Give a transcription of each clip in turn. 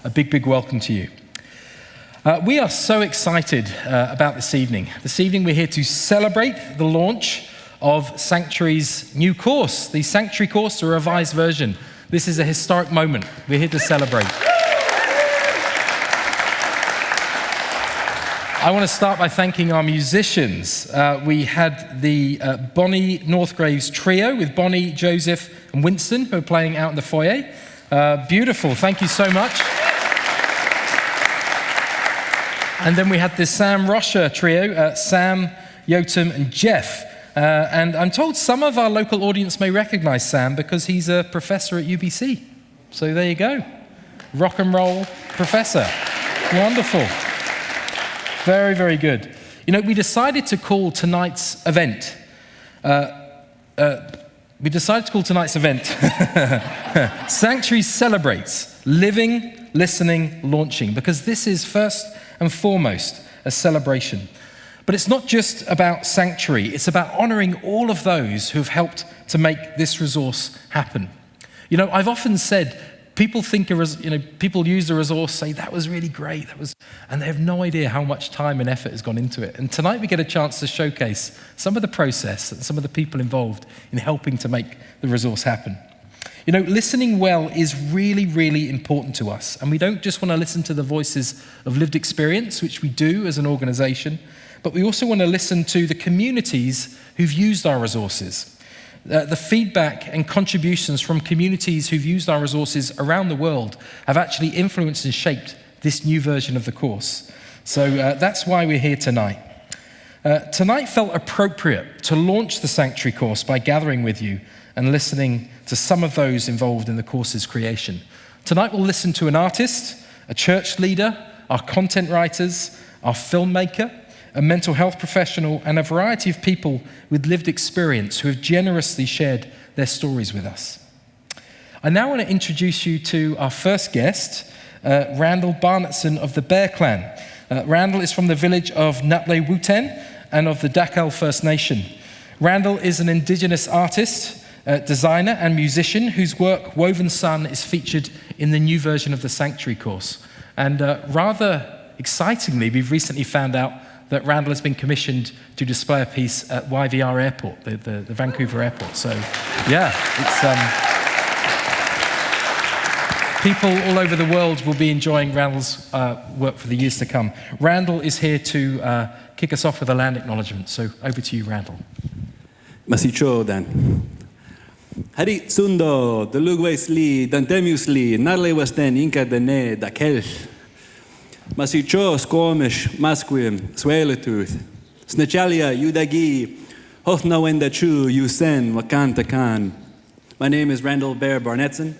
a big, big welcome to you. We are so excited about this evening. This evening we're here to celebrate the launch of Sanctuary's new course, the Sanctuary course, a revised version. This is a historic moment. We're here to celebrate. I want to start by thanking our musicians. We had the Bonnie Northgraves trio with Bonnie, Joseph, and Winston, who are playing out in the foyer. Beautiful, thank you so much. And then we had the Sam Rocher trio, Sam, Yotam, and Jeff. And I'm told some of our local audience may recognize Sam because he's a professor at UBC. So there you go. Rock and roll professor. Wonderful. Very, very good. You know, we decided to call tonight's event, Sanctuary Celebrates Living, Listening, Launching, because this is first and foremost a celebration. But it's not just about Sanctuary, it's about honoring all of those who have helped to make this resource happen. You know, I've often said, people use the resource, say, that was really great, and they have no idea how much time and effort has gone into it. And tonight we get a chance to showcase some of the process and some of the people involved in helping to make the resource happen. You know, listening well is really, really important to us. And we don't just want to listen to the voices of lived experience, which we do as an organization, but we also want to listen to the communities who've used our resources. The feedback and contributions from communities who've used our resources around the world have actually influenced and shaped this new version of the course. So that's why we're here tonight. Tonight felt appropriate to launch the Sanctuary course by gathering with you and listening to some of those involved in the course's creation. Tonight we'll listen to an artist, a church leader, our content writers, our filmmaker, a mental health professional, and a variety of people with lived experience who have generously shared their stories with us. I now want to introduce you to our first guest, Randall Barnettson of the Bear Clan. Randall is from the village of Natle-Wuten and of the Dakal First Nation. Randall is an Indigenous artist, designer, and musician whose work, Woven Sun, is featured in the new version of the Sanctuary course. And rather excitingly, we've recently found out that Randall has been commissioned to display a piece at YVR Airport, the Vancouver Airport. So, yeah, it's people all over the world will be enjoying Randall's work for the years to come. Randall is here to kick us off with a land acknowledgement. So, over to you, Randall. Masicho dan. Hari sundo, delugweisli, dantemusli, narle wasten inca dene dakel. Masicho, Squamish, Masquim, Swalatuth, Snachalia, Udagi, Hothnawendachu, Yusen, Wakantakan. My name is Randall Bear Barnettson.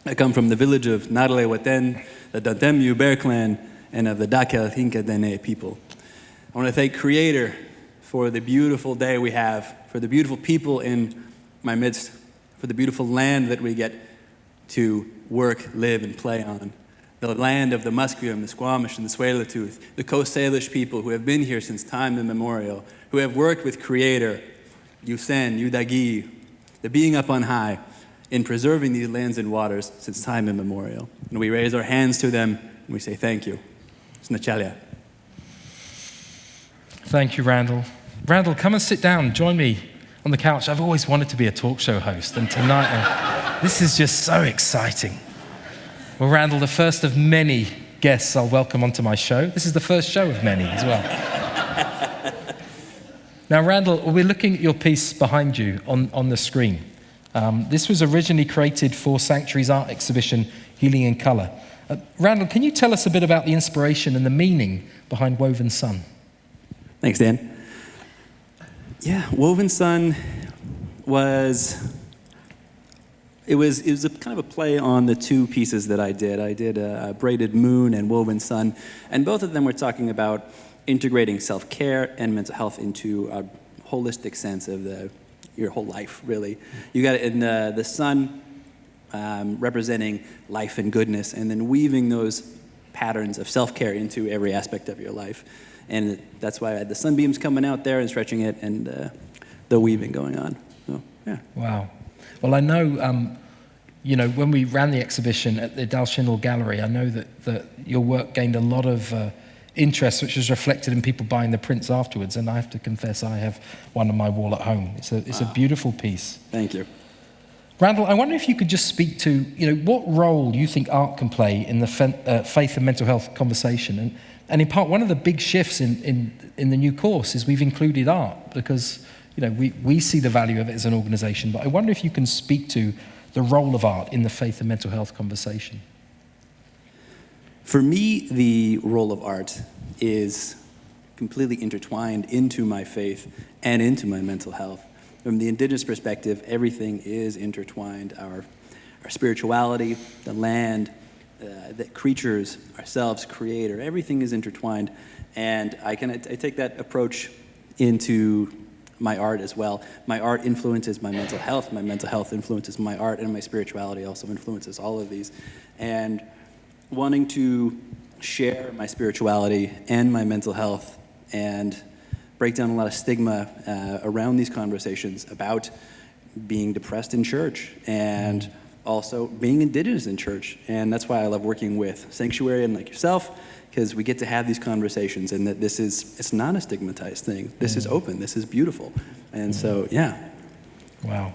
I come from the village of Natle-Wuten, the Dantemu Bear Clan, and of the Dakel Hinka Dene people. I want to thank Creator for the beautiful day we have, for the beautiful people in my midst, for the beautiful land that we get to work, live, and play on. The land of the Musqueam, the Squamish, and the Tsleil-Waututh, the Coast Salish people who have been here since time immemorial, who have worked with Creator, Yusen, Udagi, the being up on high, in preserving these lands and waters since time immemorial. And we raise our hands to them, and we say thank you. Snachalia. Thank you, Randall. Randall, come and sit down. Join me on the couch. I've always wanted to be a talk show host, and tonight, this is just so exciting. Well, Randall, the first of many guests I'll welcome onto my show. This is the first show of many as well. Now, Randall, we're looking at your piece behind you on the screen. This was originally created for Sanctuary's art exhibition, Healing in Colour. Randall, can you tell us a bit about the inspiration and the meaning behind Woven Sun? Thanks, Dan. Yeah, Woven Sun was... It was a kind of a play on the two pieces that I did. I did a Braided Moon and Woven Sun, and both of them were talking about integrating self-care and mental health into a holistic sense of your whole life, really. You got it in the sun representing life and goodness, and then weaving those patterns of self-care into every aspect of your life. And that's why I had the sunbeams coming out there and stretching it, and the weaving going on. So, yeah. Wow. Well, I know you know, when we ran the exhibition at the Dalshinel Gallery, I know that your work gained a lot of interest, which was reflected in people buying the prints afterwards. And I have to confess, I have one on my wall at home. It's a beautiful piece. Thank you. Randall, I wonder if you could just speak to, you know, what role you think art can play in the faith and mental health conversation. And in part, one of the big shifts in the new course is we've included art because, you know, we see the value of it as an organization. But I wonder if you can speak to the role of art in the faith and mental health conversation. For me, the role of art is completely intertwined into my faith and into my mental health. From the Indigenous perspective, everything is intertwined. Our spirituality, the land, the creatures, ourselves, creator, everything is intertwined. And I take that approach into my art as well. My art influences my mental health influences my art, and my spirituality also influences all of these. And wanting to share my spirituality and my mental health and break down a lot of stigma around these conversations about being depressed in church and also being Indigenous in church. And that's why I love working with Sanctuary and like yourself, because we get to have these conversations, and that it's not a stigmatized thing. This is open, this is beautiful. And so, yeah. Wow.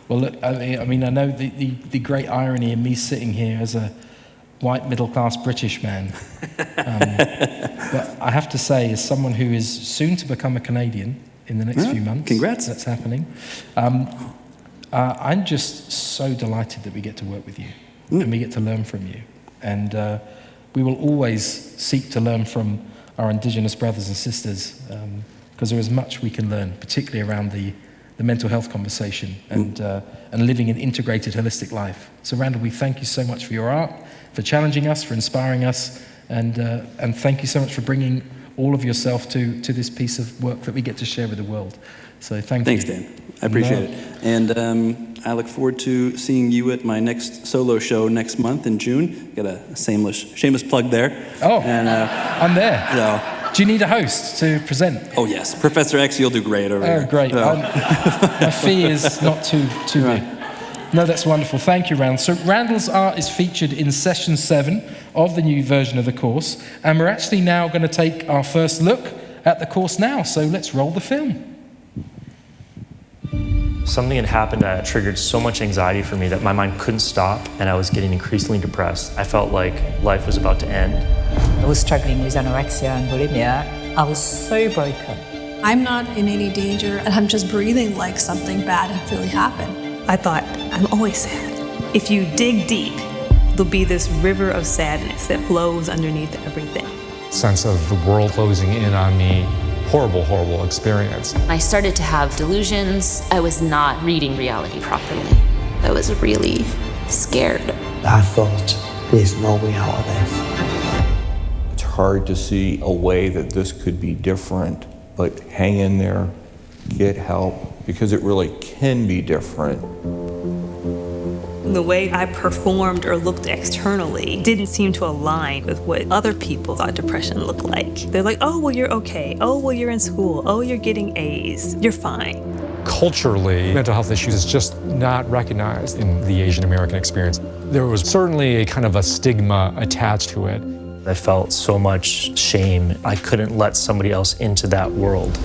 Well, look, I mean, I know the great irony in me sitting here as a white middle-class British man. But I have to say, as someone who is soon to become a Canadian in the next few months. Congrats. That's happening. I'm just so delighted that we get to work with you and we get to learn from you. And we will always seek to learn from our Indigenous brothers and sisters because there is much we can learn, particularly around the mental health conversation and living an integrated, holistic life. So Randall, we thank you so much for your art, for challenging us, for inspiring us, and thank you so much for bringing all of yourself to this piece of work that we get to share with the world. So thanks, Dan. I appreciate it. And I look forward to seeing you at my next solo show next month in June. Got a shameless plug there. Oh, and I'm there. So, do you need a host to present? Oh yes, Professor X, you'll do great over here. Oh, great. My fee is not too big. No, that's wonderful. Thank you, Randall. So Randall's art is featured in session 7 of the new version of the course, and we're actually now going to take our first look at the course now. So let's roll the film. Something had happened that triggered so much anxiety for me that my mind couldn't stop, and I was getting increasingly depressed. I felt like life was about to end. I was struggling with anorexia and bulimia. I was so broken. I'm not in any danger, and I'm just breathing like something bad had really happened. I thought, I'm always sad. If you dig deep, there'll be this river of sadness that flows underneath everything. Sense of the world closing in on me. Horrible, horrible experience. I started to have delusions. I was not reading reality properly. I was really scared. I thought, there's no way out of this. It's hard to see a way that this could be different, but hang in there, get help, because it really can be different. The way I performed or looked externally didn't seem to align with what other people thought depression looked like. They're like, oh, well, you're okay. Oh, well, you're in school. Oh, you're getting A's. You're fine. Culturally, mental health issues is just not recognized in the Asian American experience. There was certainly a kind of a stigma attached to it. I felt so much shame. I couldn't let somebody else into that world.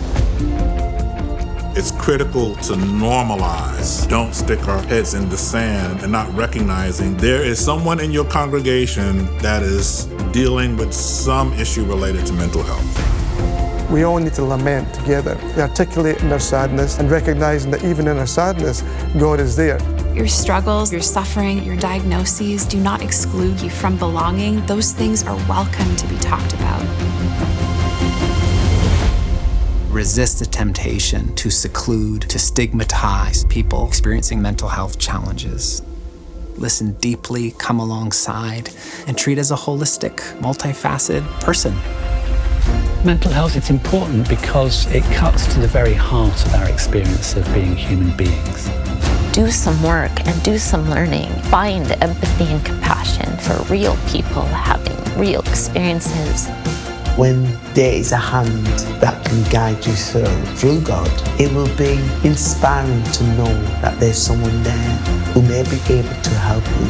It's critical to normalize. Don't stick our heads in the sand and not recognizing there is someone in your congregation that is dealing with some issue related to mental health. We all need to lament together, articulating our sadness and recognizing that even in our sadness, God is there. Your struggles, your suffering, your diagnoses do not exclude you from belonging. Those things are welcome to be talked about. Resist the temptation to seclude, to stigmatize people experiencing mental health challenges. Listen deeply, come alongside, and treat as a holistic, multifaceted person. Mental health is important because it cuts to the very heart of our experience of being human beings. Do some work and do some learning. Find empathy and compassion for real people having real experiences. when there is a hand that can guide you through God, it will be inspiring to know that there's someone there who may be able to help you.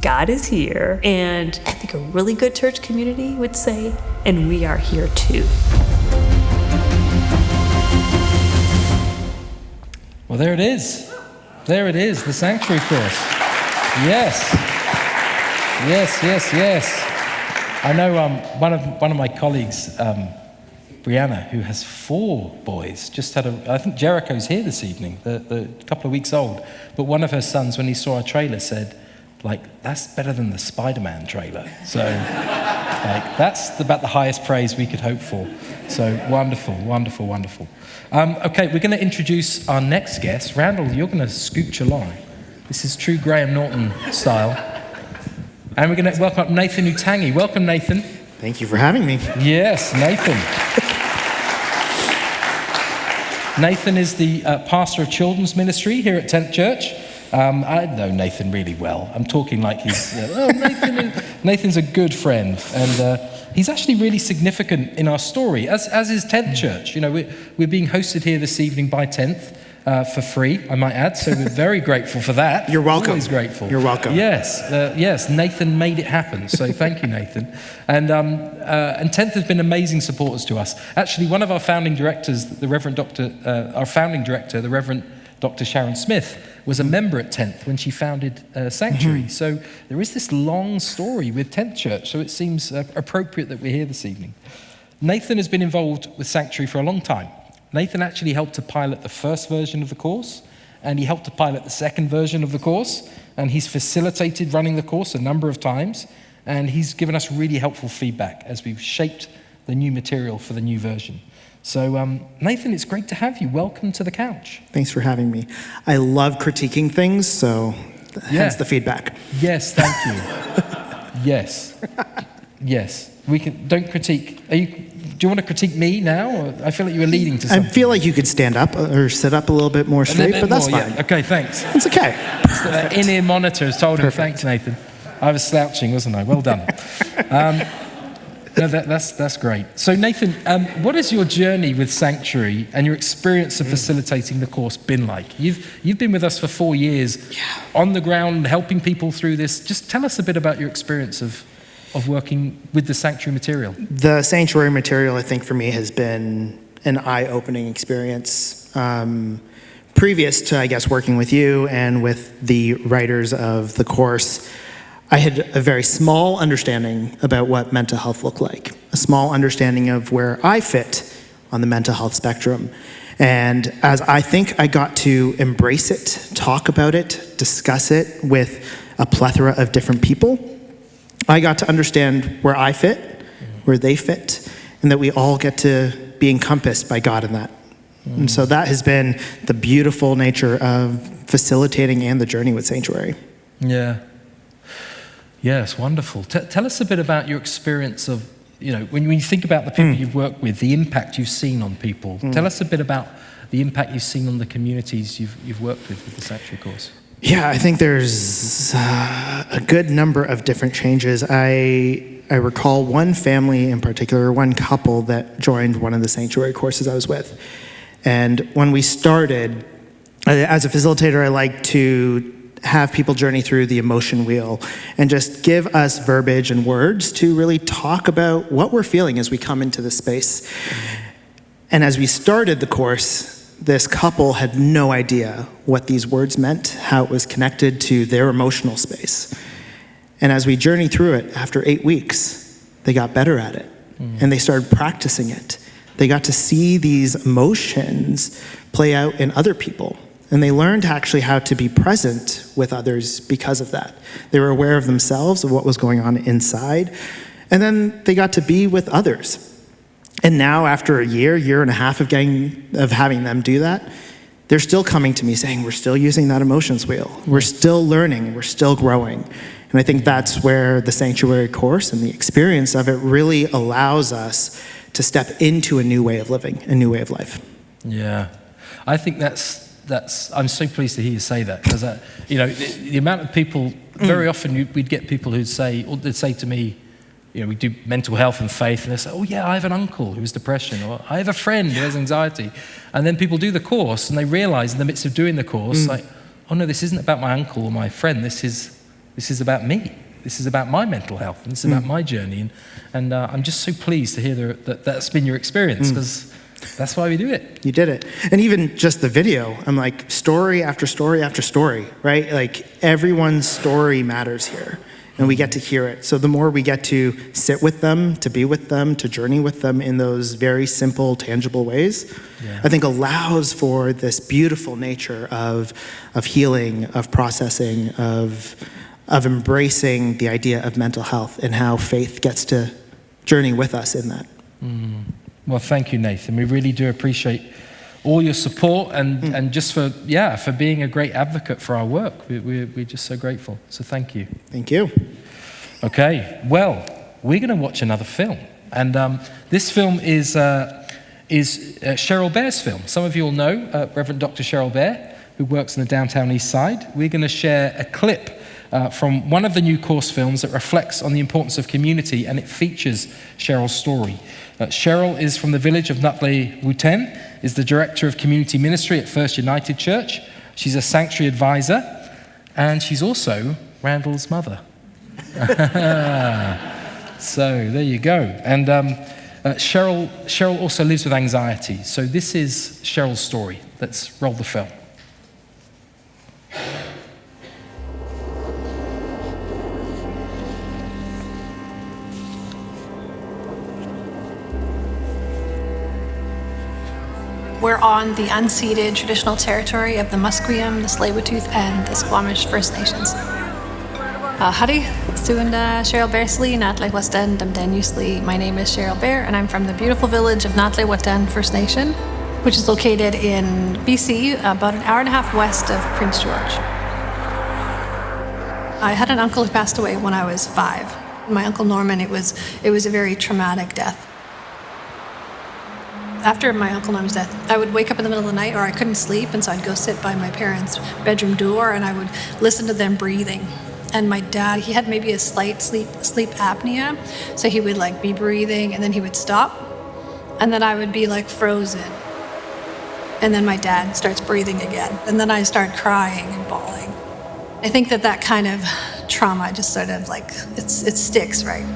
God is here, and I think a really good church community would say, and we are here too. Well, there it is. There it is, the Sanctuary course. Yes. Yes, yes, yes. I know one of my colleagues, Brianna, who has 4 boys, just had I think Jericho's here this evening, the couple of weeks old, but one of her sons, when he saw our trailer, said, like, that's better than the Spider-Man trailer. So, like, that's about the highest praise we could hope for. So, wonderful, wonderful, wonderful. Okay, we're going to introduce our next guest. Randall, you're going to scooch along. This is true Graham Norton style. And we're going to welcome up Nathan Utangi. Welcome, Nathan. Thank you for having me. Yes, Nathan. Nathan is the pastor of children's ministry here at 10th Church. I know Nathan really well. I'm talking like he's... Nathan's a good friend, and he's actually really significant in our story, as is 10th Church. You know, we're being hosted here this evening by 10th for free, I might add, so we're very grateful for that. You're welcome. Always grateful. You're welcome. Yes, Nathan made it happen, so thank you, Nathan. And 10th has been amazing supporters to us. Actually, one of our founding directors, the Reverend Dr. Sharon Smith, was a member at 10th when she founded Sanctuary. So there is this long story with 10th Church, so it seems appropriate that we're here this evening. Nathan has been involved with Sanctuary for a long time. Nathan actually helped to pilot the first version of the course, and he helped to pilot the second version of the course, and he's facilitated running the course a number of times, and he's given us really helpful feedback as we've shaped the new material for the new version. So, Nathan, it's great to have you. Welcome to the couch. Thanks for having me. I love critiquing things, so hence the feedback. Yes, thank you. Yes. We can. Don't critique. Do you want to critique me now? Or I feel like you were leading to something. I feel like you could stand up or sit up a little bit more straight, but that's fine. Yeah. Okay, thanks. It's okay. The in-ear monitor has told him, thanks, Nathan. I was slouching, wasn't I? Well done. No, that's great. So Nathan, what has your journey with Sanctuary and your experience of facilitating the course been like? You've been with us for 4 years, on the ground, helping people through this. Just tell us a bit about your experience of working with the Sanctuary material. The Sanctuary material, I think, for me has been an eye-opening experience. Previous to, I guess, working with you and with the writers of the course, I had a very small understanding about what mental health looked like, a small understanding of where I fit on the mental health spectrum. And as I think I got to embrace it, talk about it, discuss it with a plethora of different people, I got to understand where I fit, where they fit, and that we all get to be encompassed by God in that. And so that has been the beautiful nature of facilitating and the journey with Sanctuary. Yeah. Yes, wonderful. Tell us a bit about your experience of, when you think about the people you've worked with, the impact you've seen on people. Tell us a bit about the impact you've seen on the communities you've worked with the Sanctuary course. Yeah, I think there's a good number of different changes. I recall one family in particular, one couple that joined one of the Sanctuary courses I was with. And when we started, as a facilitator, I like to have people journey through the emotion wheel and just give us verbiage and words to really talk about what we're feeling as we come into this space. And as we started the course, this couple had no idea what these words meant, how it was connected to their emotional space. And as we journeyed through it, after 8 weeks, they got better at it and they started practicing it. They got to see these emotions play out in other people. And they learned actually how to be present with others because of that. They were aware of themselves, of what was going on inside, and then they got to be with others. And now, after a year and a half of having them do that, they're still coming to me saying, we're still using that emotions wheel. We're still learning, we're still growing. And I think that's where the Sanctuary course and the experience of it really allows us to step into a new way of living, a new way of life. Yeah, I think I'm so pleased to hear you say that, because the amount of people, very often we'd get people they'd say to me, we do mental health and faith, and they say, oh yeah, I have an uncle who has depression, or I have a friend who has anxiety. And then people do the course and they realize in the midst of doing the course, like, oh no, this isn't about my uncle or my friend, this is about me. This is about my mental health, and this is about my journey. And I'm just so pleased to hear that that's been your experience, because that's why we do it. You did it. And even just the video, I'm like, story after story after story, right? Like, everyone's story matters here, and we get to hear it. So the more we get to sit with them, to be with them, to journey with them in those very simple, tangible ways, I think allows for this beautiful nature of healing, of processing, of embracing the idea of mental health, and how faith gets to journey with us in that. Well, thank you, Nathan. We really do appreciate all your support and just for being a great advocate for our work. We're just so grateful. So thank you. Thank you. Okay, well, we're going to watch another film. And this film is Cheryl Bair's film. Some of you will know Reverend Dr. Cheryl Bair, who works in the downtown east side. We're going to share a clip from one of the new course films that reflects on the importance of community, and it features Cheryl's story. Cheryl is from the village of Nutley Wuten, is the director of community ministry at First United Church. She's a sanctuary advisor, and she's also Randall's mother. So there you go. And Cheryl also lives with anxiety. So this is Cheryl's story. Let's roll the film. We're on the unceded traditional territory of the Musqueam, the Tsleil-Waututh, and the Squamish First Nations. Howdy, Suanda Cheryl Bairsley, Natley Weston, Damdanusli. My name is Cheryl Bair, and I'm from the beautiful village of Natley Weston First Nation, which is located in BC, about an hour and a half west of Prince George. I had an uncle who passed away when I was 5. My Uncle Norman, it was a very traumatic death. After my Uncle Norman's death, I would wake up in the middle of the night, or I couldn't sleep, and so I'd go sit by my parents' bedroom door and I would listen to them breathing. And my dad, he had maybe a slight sleep apnea, so he would like be breathing and then he would stop, and then I would be like frozen. And then my dad starts breathing again, and then I start crying and bawling. I think that kind of trauma just sort of like, it sticks, right?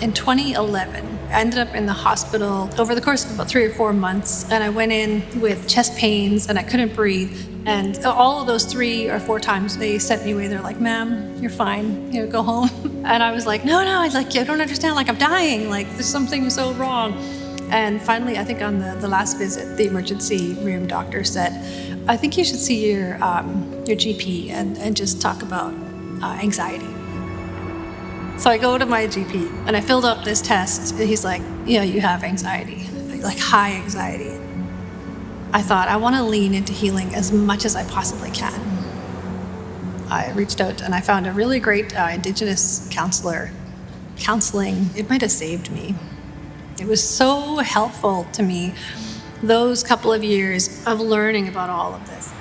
In 2011, I ended up in the hospital over the course of about 3 or 4 months, and I went in with chest pains and I couldn't breathe. And all of those 3 or 4 times they sent me away. They're like, ma'am, you're fine, go home. And I was like, no, I don't understand, like I'm dying, like there's something so wrong. And finally, I think on the last visit, the emergency room doctor said, I think you should see your GP and just talk about anxiety. So I go to my GP and I filled out this test. He's like, yeah, you have anxiety, like high anxiety. I thought, I want to lean into healing as much as I possibly can. I reached out and I found a really great Indigenous counselor. Counseling, it might have saved me. It was so helpful to me, those couple of years of learning about all of this.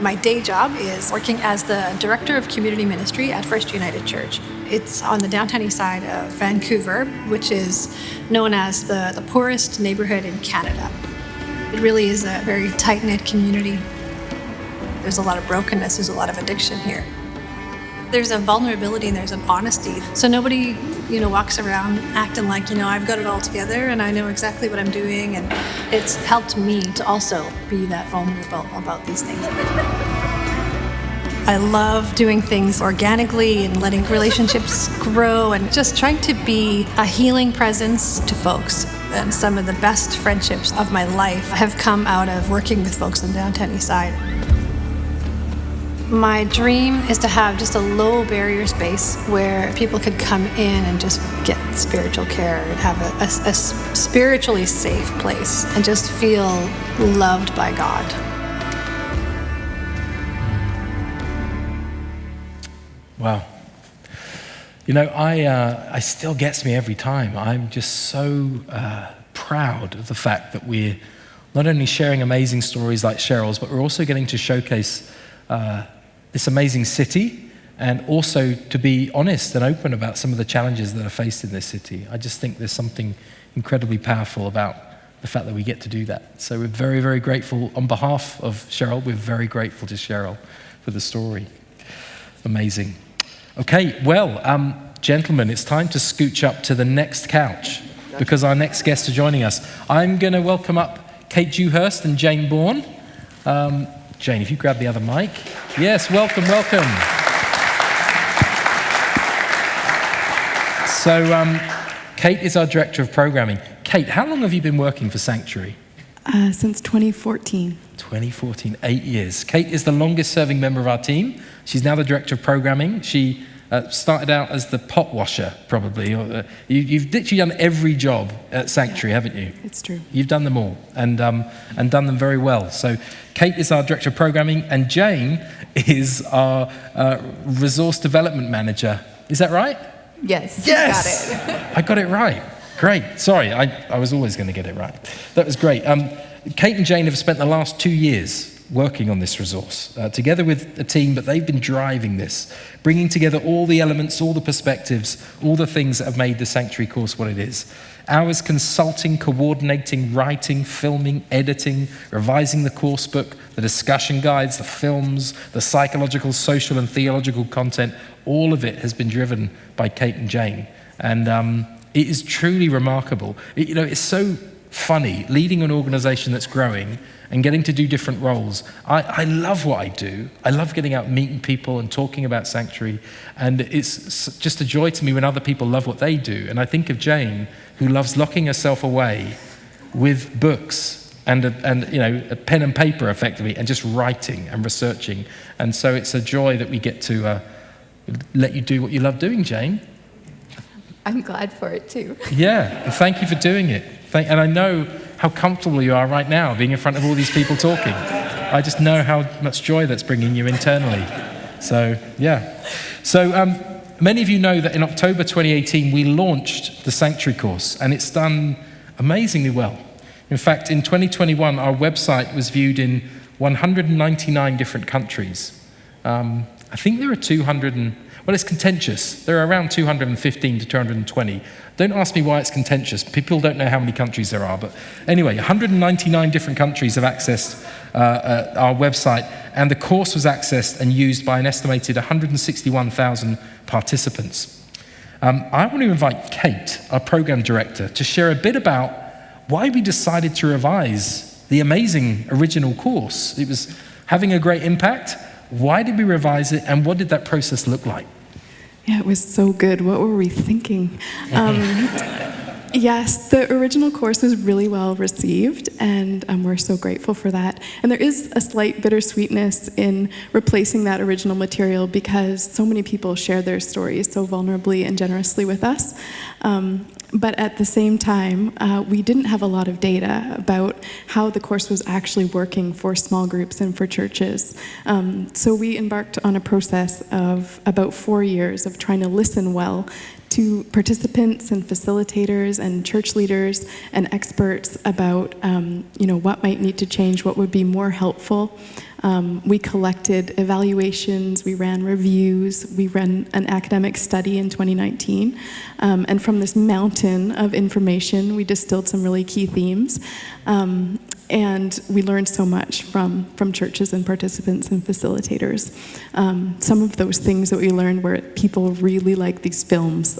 My day job is working as the Director of Community Ministry at First United Church. It's on the downtown east side of Vancouver, which is known as the poorest neighborhood in Canada. It really is a very tight-knit community. There's a lot of brokenness, there's a lot of addiction here. There's a vulnerability and there's an honesty. So nobody, walks around acting like, I've got it all together and I know exactly what I'm doing. And it's helped me to also be that vulnerable about these things. I love doing things organically and letting relationships grow and just trying to be a healing presence to folks. And some of the best friendships of my life have come out of working with folks on the downtown east side. My dream is to have just a low barrier space where people could come in and just get spiritual care and have a spiritually safe place and just feel loved by God. Wow. I still gets me every time. I'm just so proud of the fact that we're not only sharing amazing stories like Cheryl's, but we're also getting to showcase this amazing city, and also to be honest and open about some of the challenges that are faced in this city. I just think there's something incredibly powerful about the fact that we get to do that. So we're very, very grateful. On behalf of Cheryl, we're very grateful to Cheryl for the story. Amazing. Okay, well, gentlemen, it's time to scooch up to the next couch because our next guests are joining us. I'm going to welcome up Kate Dewhurst and Jane Bourne. Jane, if you grab the other mic. Yes, welcome, welcome. So Kate is our Director of Programming. Kate, how long have you been working for Sanctuary? Since 2014. 2014, 8 years. Kate is the longest serving member of our team. She's now the Director of Programming. She started out as the pot washer, probably. You've literally done every job at Sanctuary, haven't you? It's true. You've done them all and done them very well. So Kate is our Director of Programming, and Jane is our Resource Development Manager. Is that right? Yes. Yes! You got it. I got it right. Great. Sorry, I was always going to get it right. That was great. Kate and Jane have spent the last 2 years working on this resource, together with a team, but they've been driving this, bringing together all the elements, all the perspectives, all the things that have made the Sanctuary course what it is. Hours consulting, coordinating, writing, filming, editing, revising the course book, the discussion guides, the films, the psychological, social, and theological content, all of it has been driven by Kate and Jane. And it is truly remarkable. It's so funny leading an organization that's growing and getting to do different roles. I love what I do. I love getting out, meeting people and talking about Sanctuary. And it's just a joy to me when other people love what they do. And I think of Jane, who loves locking herself away with books and a pen and paper, effectively, and just writing and researching. And so it's a joy that we get to let you do what you love doing, Jane. I'm glad for it too. Yeah, and thank you for doing it. And I know how comfortable you are right now being in front of all these people talking. I just know how much joy that's bringing you internally. So, yeah. So, many of you know that in October 2018, we launched the Sanctuary course, and it's done amazingly well. In fact, in 2021, our website was viewed in 199 different countries. I think there are 200 well, it's contentious. There are around 215 to 220. Don't ask me why it's contentious. People don't know how many countries there are. But anyway, 199 different countries have accessed our website, and the course was accessed and used by an estimated 161,000 participants. I want to invite Kate, our program director, to share a bit about why we decided to revise the amazing original course. It was having a great impact. Why did we revise it, and what did that process look like? Yeah, it was so good. What were we thinking? Yes, the original course was really well received, and we're so grateful for that. And there is a slight bittersweetness in replacing that original material because so many people share their stories so vulnerably and generously with us. But at the same time, we didn't have a lot of data about how the course was actually working for small groups and for churches. So we embarked on a process of about 4 years of trying to listen well to participants and facilitators and church leaders and experts about what might need to change, what would be more helpful. We collected evaluations, we ran reviews, we ran an academic study in 2019. And from this mountain of information, we distilled some really key themes. And we learned so much from churches and participants and facilitators. Some of those things that we learned were people really like these films.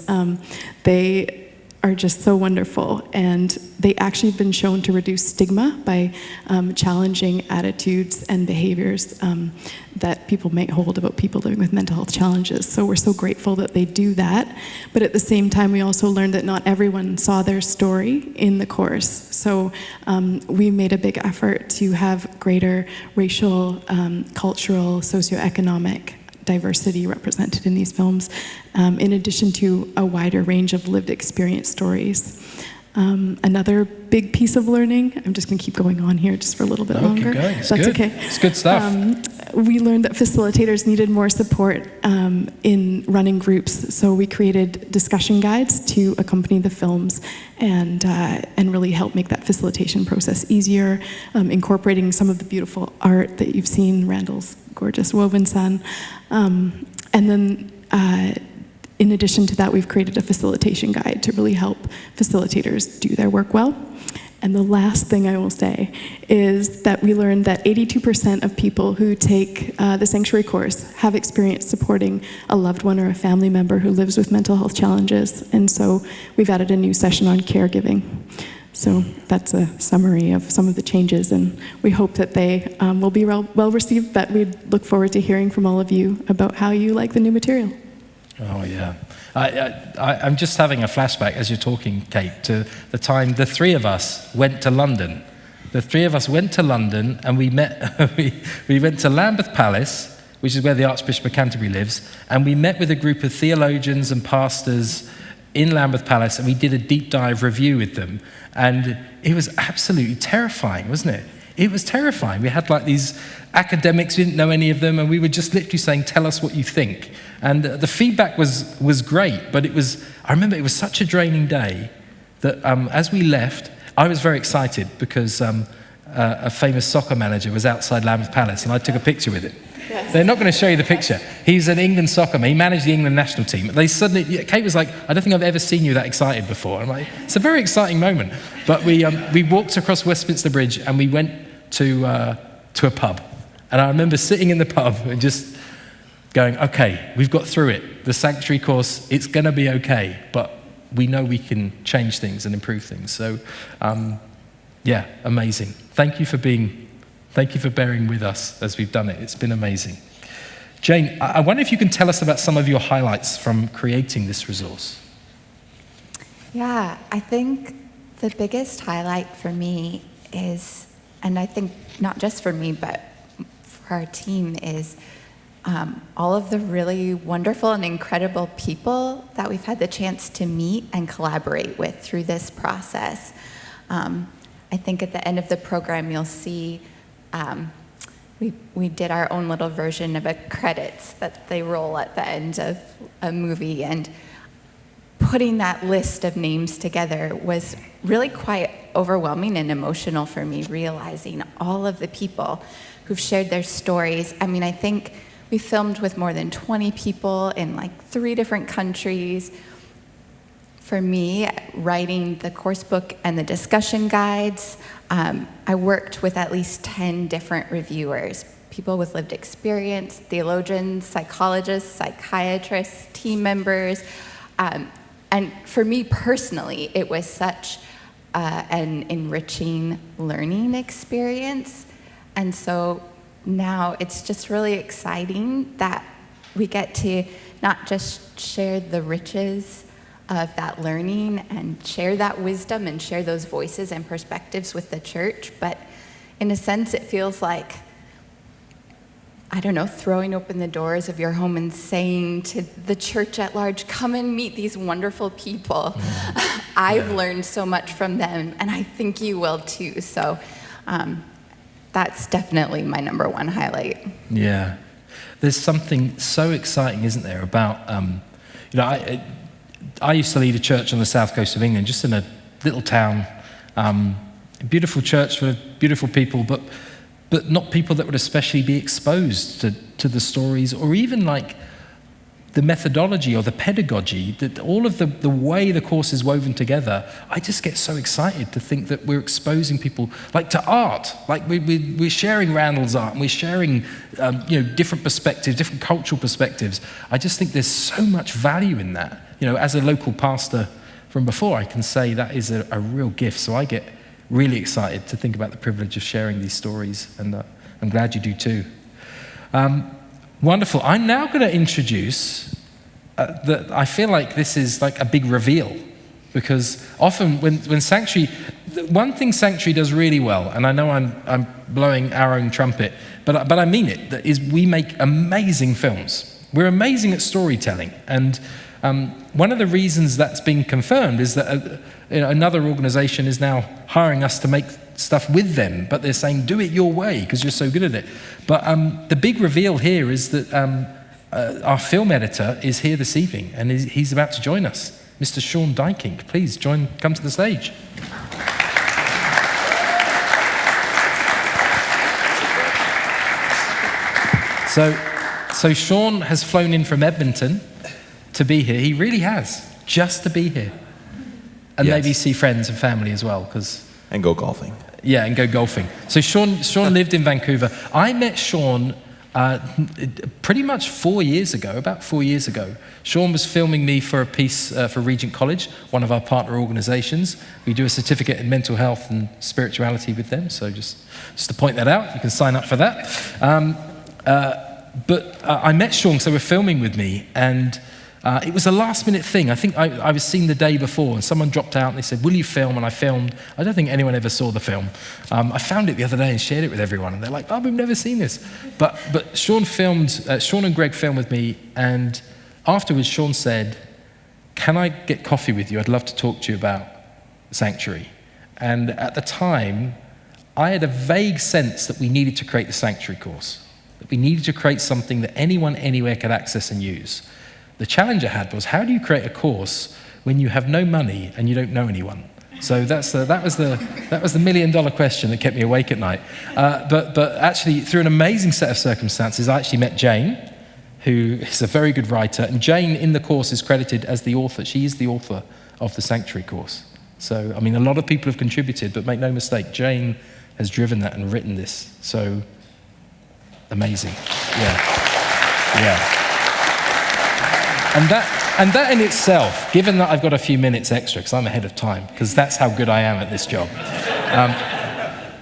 They are just so wonderful, and they actually have been shown to reduce stigma by challenging attitudes and behaviors that people may hold about people living with mental health challenges. So we're so grateful that they do that. But at the same time, we also learned that not everyone saw their story in the course. So we made a big effort to have greater racial, cultural, socioeconomic diversity represented in these films, in addition to a wider range of lived experience stories. Another big piece of learning, I'm just going to keep going on here just for a little bit longer. Keep going. It's That's good. okay. It's good stuff. We learned that facilitators needed more support in running groups, so we created discussion guides to accompany the films and really help make that facilitation process easier, incorporating some of the beautiful art that you've seen, Randall's gorgeous woven sun. And then in addition to that, we've created a facilitation guide to really help facilitators do their work well. And the last thing I will say is that we learned that 82% of people who take the Sanctuary course have experience supporting a loved one or a family member who lives with mental health challenges. And so we've added a new session on caregiving. So that's a summary of some of the changes, and we hope that they will be well received, but we look forward to hearing from all of you about how you like the new material. Oh, yeah. I'm just having a flashback as you're talking, Kate, to the time the three of us went to London. The three of us went to London and we met, we went to Lambeth Palace, which is where the Archbishop of Canterbury lives, and we met with a group of theologians and pastors in Lambeth Palace, and we did a deep dive review with them. And it was absolutely terrifying, wasn't it? It was terrifying. We had like these academics, we didn't know any of them, and we were just literally saying, tell us what you think. And the feedback was great, but I remember it was such a draining day that as we left, I was very excited because a famous soccer manager was outside Lambeth Palace, and I took a picture with him. Yes. They're not going to show you the picture. He's an England soccer man. He managed the England national team. Kate was like, I don't think I've ever seen you that excited before. I'm like, it's a very exciting moment. But we walked across Westminster Bridge and we went to a pub. And I remember sitting in the pub and just going, okay, we've got through it. The Sanctuary course, it's going to be okay. But we know we can change things and improve things. So, yeah, amazing. Thank you for bearing with us as we've done it. It's been amazing. Jane, I wonder if you can tell us about some of your highlights from creating this resource. Yeah, I think the biggest highlight for me is, and I think not just for me, but for our team, is all of the really wonderful and incredible people that we've had the chance to meet and collaborate with through this process. I think at the end of the program, you'll see we did our own little version of a credits that they roll at the end of a movie, and putting that list of names together was really quite overwhelming and emotional for me, realizing all of the people who've shared their stories. I mean, I think we filmed with more than 20 people in like 3 different countries. For me, writing the course book and the discussion guides, I worked with at least 10 different reviewers, people with lived experience, theologians, psychologists, psychiatrists, team members. And for me personally, it was such an enriching learning experience. And so now it's just really exciting that we get to not just share the riches of that learning and share that wisdom and share those voices and perspectives with the church, but in a sense it feels like, I don't know, throwing open the doors of your home and saying to the church at large, come and meet these wonderful people. I've learned so much from them, and I think you will too. So that's definitely my number one highlight. Yeah. There's something so exciting, isn't there, about, I used to lead a church on the south coast of England, just in a little town, a beautiful church for beautiful people, but not people that would especially be exposed to the stories, or even like the methodology or the pedagogy, that all of the way the course is woven together. I just get so excited to think that we're exposing people like to art, like we're sharing Randall's art, and we're sharing different perspectives, different cultural perspectives. I just think there's so much value in that. As a local pastor from before, I can say that is a real gift. So I get really excited to think about the privilege of sharing these stories, and I'm glad you do too. Wonderful. I'm now going to introduce, I feel like this is like a big reveal, because often when Sanctuary, one thing Sanctuary does really well, and I know I'm blowing our own trumpet, but I mean it, that is we make amazing films. We're amazing at storytelling, and one of the reasons that's been confirmed is that another organization is now hiring us to make stuff with them, but they're saying, do it your way because you're so good at it. But the big reveal here is that our film editor is here this evening, and he's about to join us. Mr. Sean Dykink, please come to the stage. So Sean has flown in from Edmonton to be here. He really has, just to be here. And maybe see friends and family as well. And go golfing. Yeah, and go golfing. So Sean lived in Vancouver. I met Sean pretty much about 4 years ago. Sean was filming me for a piece for Regent College, one of our partner organizations. We do a certificate in mental health and spirituality with them, so just to point that out, you can sign up for that. But I met Sean, so they were filming with me, and it was a last minute thing. I think I was seen the day before, and someone dropped out and they said, will you film? And I filmed. I don't think anyone ever saw the film. I found it the other day and shared it with everyone, and they're like, oh, we've never seen this. But Sean and Greg filmed with me, and afterwards Sean said, can I get coffee with you? I'd love to talk to you about Sanctuary. And at the time, I had a vague sense that we needed to create the Sanctuary course, that we needed to create something that anyone, anywhere could access and use. The challenge I had was, how do you create a course when you have no money and you don't know anyone? So that was the $1 million question that kept me awake at night. But actually, through an amazing set of circumstances, I actually met Jane, who is a very good writer. And Jane, in the course, is credited as the author. She is the author of the Sanctuary course. So, I mean, a lot of people have contributed, but make no mistake, Jane has driven that and written this. So, amazing. Yeah. And that in itself, given that I've got a few minutes extra, because I'm ahead of time, because that's how good I am at this job.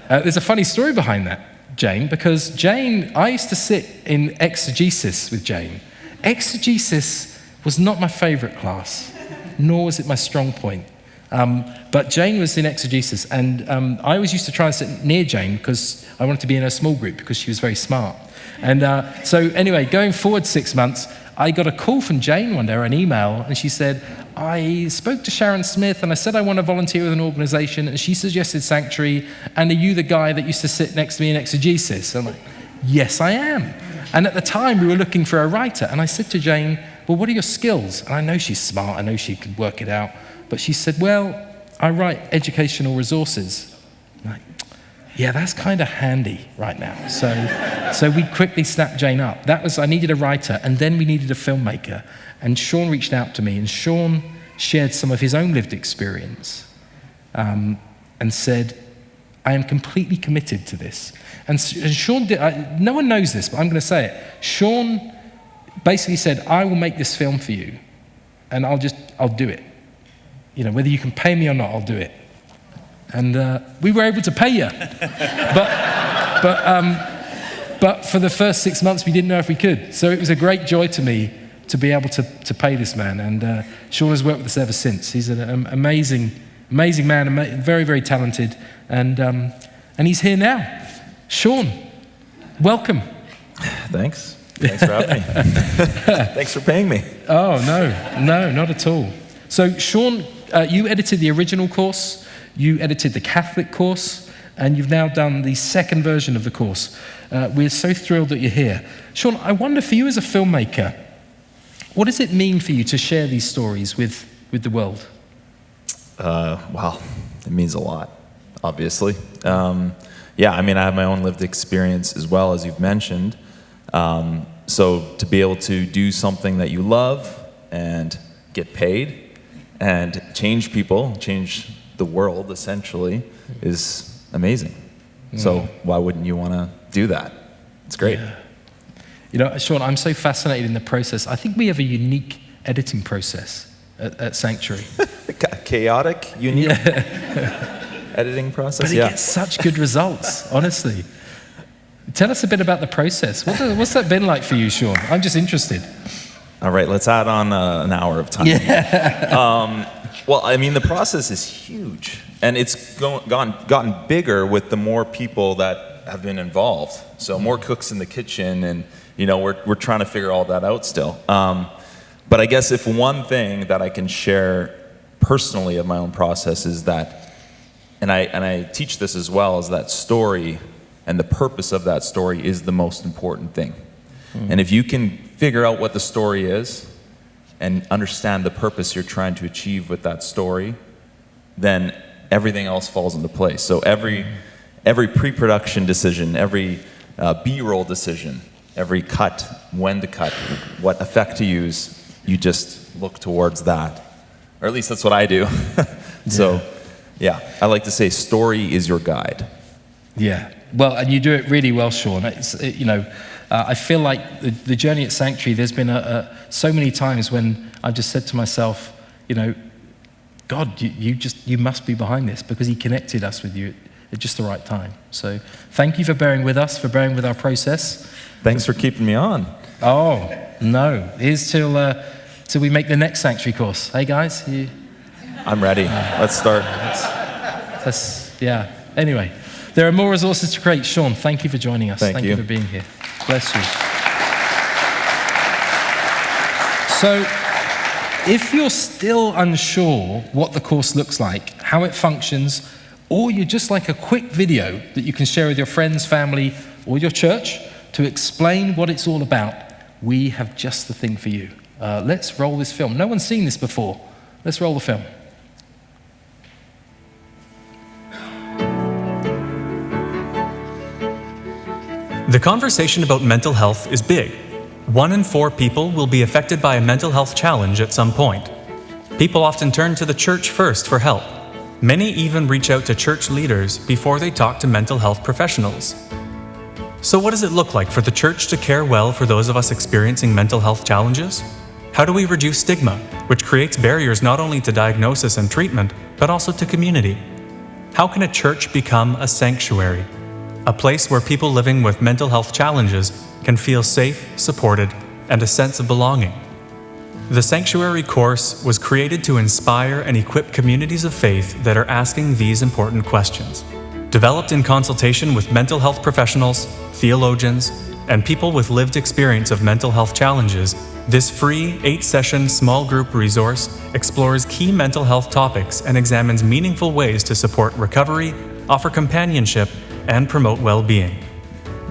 There's a funny story behind that, Jane, because Jane, I used to sit in exegesis with Jane. Exegesis was not my favorite class, nor was it my strong point. But Jane was in exegesis, and I always used to try and sit near Jane because I wanted to be in her small group because she was very smart. And so anyway, going forward 6 months, I got a call from Jane one day, or an email, and she said, I spoke to Sharon Smith and I said I want to volunteer with an organization, and she suggested Sanctuary, and are you the guy that used to sit next to me in exegesis? I'm like, yes, I am. And at the time, we were looking for a writer, and I said to Jane, well, what are your skills? And I know she's smart, I know she can work it out, but she said, well, I write educational resources. I'm like, yeah, that's kind of handy right now. So we quickly snapped Jane up. I needed a writer, and then we needed a filmmaker. And Sean reached out to me, and Sean shared some of his own lived experience and said, I am completely committed to this. And Sean did, no one knows this, but I'm going to say it. Sean basically said, I will make this film for you, and I'll do it. You know, whether you can pay me or not, I'll do it. And we were able to pay you. But for the first 6 months, we didn't know if we could. So it was a great joy to me to be able to pay this man. And Sean has worked with us ever since. He's an amazing man, very, very talented. And he's here now. Sean, welcome. Thanks for having me. Thanks for paying me. Oh, no, not at all. So Sean, you edited the original course. You edited the Catholic course, and you've now done the second version of the course. We're so thrilled that you're here. Sean, I wonder, for you as a filmmaker, what does it mean for you to share these stories with the world? Wow, it means a lot, obviously. Yeah, I mean, I have my own lived experience as well, as you've mentioned. So to be able to do something that you love and get paid and change people, change the world, essentially, is amazing. So why wouldn't you want to do that? It's great. Yeah. You know, Sean, I'm so fascinated in the process. I think we have a unique editing process at Sanctuary. Chaotic, unique editing process. But it gets such good results, honestly. Tell us a bit about the process. What's that been like for you, Sean? I'm just interested. All right, let's add on an hour of time. Yeah. Well, I mean, the process is huge, and it's gotten bigger with the more people that have been involved. So more cooks in the kitchen, and you know, we're trying to figure all that out still. But I guess if one thing that I can share personally of my own process is that, and I teach this as well, is that story and the purpose of that story is the most important thing. And if you can figure out what the story is and understand the purpose you're trying to achieve with that story, then everything else falls into place. So every pre-production decision, every B-roll decision, every cut, when to cut, what effect to use, you just look towards that. Or at least that's what I do. So, yeah, I like to say story is your guide. Yeah, well, and you do it really well, Sean. I feel like the journey at Sanctuary, there's been so many times when I've just said to myself, God, you must be behind this, because he connected us with you at just the right time. So thank you for bearing with us, for bearing with our process. Thanks for keeping me on. Oh, no. Here's till we make the next Sanctuary course. Hey, guys? I'm ready. Let's start. Yeah. Anyway, there are more resources to create. Sean, thank you for joining us. Thank you for being here. Bless you. So, if you're still unsure what the course looks like, how it functions, or you'd just like a quick video that you can share with your friends, family, or your church to explain what it's all about, we have just the thing for you. Let's roll this film. No one's seen this before. Let's roll the film. The conversation about mental health is big. 1 in 4 people will be affected by a mental health challenge at some point. People often turn to the church first for help. Many even reach out to church leaders before they talk to mental health professionals. So what does it look like for the church to care well for those of us experiencing mental health challenges? How do we reduce stigma, which creates barriers not only to diagnosis and treatment, but also to community? How can a church become a sanctuary? A place where people living with mental health challenges can feel safe, supported, and a sense of belonging. The Sanctuary course was created to inspire and equip communities of faith that are asking these important questions. Developed in consultation with mental health professionals, theologians, and people with lived experience of mental health challenges, this free 8-session small group resource explores key mental health topics and examines meaningful ways to support recovery, offer companionship, and promote well-being.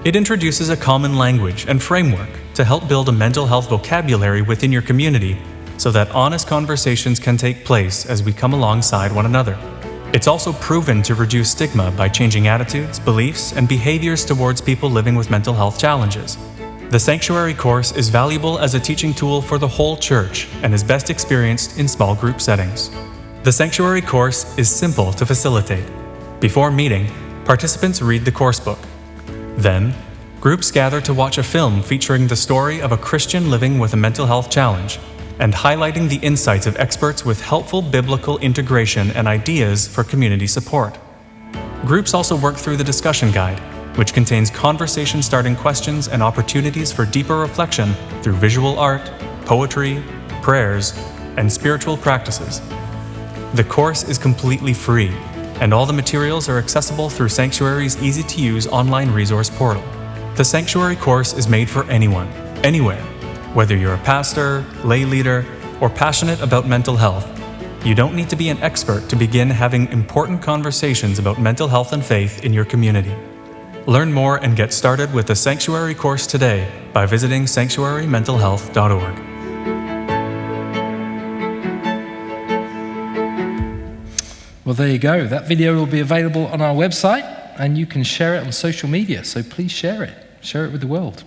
It introduces a common language and framework to help build a mental health vocabulary within your community so that honest conversations can take place as we come alongside one another. It's also proven to reduce stigma by changing attitudes, beliefs, and behaviors towards people living with mental health challenges. The Sanctuary course is valuable as a teaching tool for the whole church and is best experienced in small group settings. The Sanctuary course is simple to facilitate. Before meeting, participants read the course book. Then, groups gather to watch a film featuring the story of a Christian living with a mental health challenge and highlighting the insights of experts with helpful biblical integration and ideas for community support. Groups also work through the discussion guide, which contains conversation-starting questions and opportunities for deeper reflection through visual art, poetry, prayers, and spiritual practices. The course is completely free, and all the materials are accessible through Sanctuary's easy-to-use online resource portal. The Sanctuary course is made for anyone, anywhere. Whether you're a pastor, lay leader, or passionate about mental health, you don't need to be an expert to begin having important conversations about mental health and faith in your community. Learn more and get started with the Sanctuary course today by visiting sanctuarymentalhealth.org. Well, there you go. That video will be available on our website, and you can share it on social media. So please share it. Share it with the world.